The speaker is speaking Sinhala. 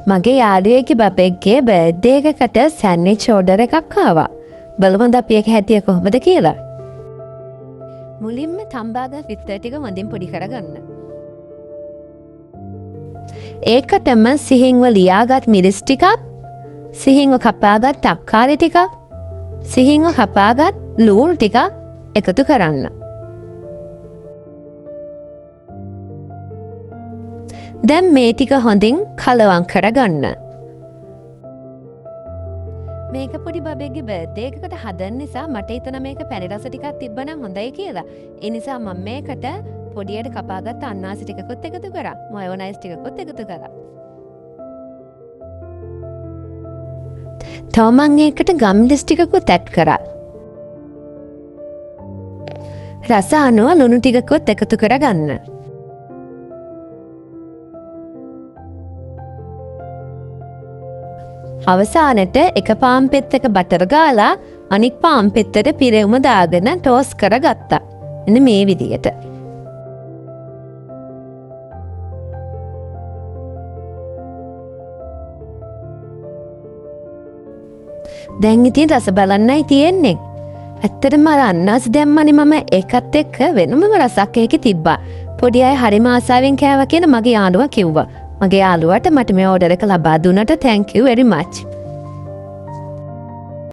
මගේ යාළුවෙක්ගේ බබෙක්ගේ බර්ත්ඩේ එකකට සෑන්ඩ්විච් ඕඩර් එකක් ආවා. බලමුද අපි ඒක හැටිය කොහොමද කියලා. මුලින්ම තම්බාගත් විස්තර ටික හොඳින් පොඩි කරගන්න. ඒකටම සිහින්ව ලියාගත් මිරිස් ටිකක්, සිහින්ව කපාගත් තක්කාලි ටිකක්, සිහින්ව කපාගත් ලූණු ටිකක් එකතු කරන්න. දැන් මේ ටික හොඳින් කලවම් කරගන්න. මේක පොඩි බබෙක්ගේ බර්ත්ඩේ එකකට හදන්න නිසා මට හිතුණා මේක පැණි රස ටිකක් තිබ්බනම් හොඳයි කියලා. ඒ නිසා මම මේකට පොඩියට කපාගත්ත අන්නාසි ටිකකුත් එකතු කරා. මයොනයිස් ටිකකුත් එකතු කරා. තව මම ඒකට ගම්ඩස් ටිකකුත් ඇඩ් කරා. රස අනුව ලුණු ටිකකුත් එකතු කරගන්න. අවසානට එක පාන් පෙත්තක බටර් ගාලා අනික් පාන් පෙත්තට පිරෙවුම දාගෙන ටෝස් කරගත්තා. එන්න මේ විදියට. දැන් ඉතින් රස බලන්නයි තියෙන්නේ. ඇත්තටම අර අන්නාසි දැම්මනේ මම ඒකත් එක්ක වෙනම රසක් ඒකේ තිබ්බා. පොඩි අය හරිම ආසාවෙන් කෑවා කියන මගේ යාළුවා කිව්වා. මගේ යාළුවාට මට මේ ඕඩර් එක ලබා දුන්නට thank you very much.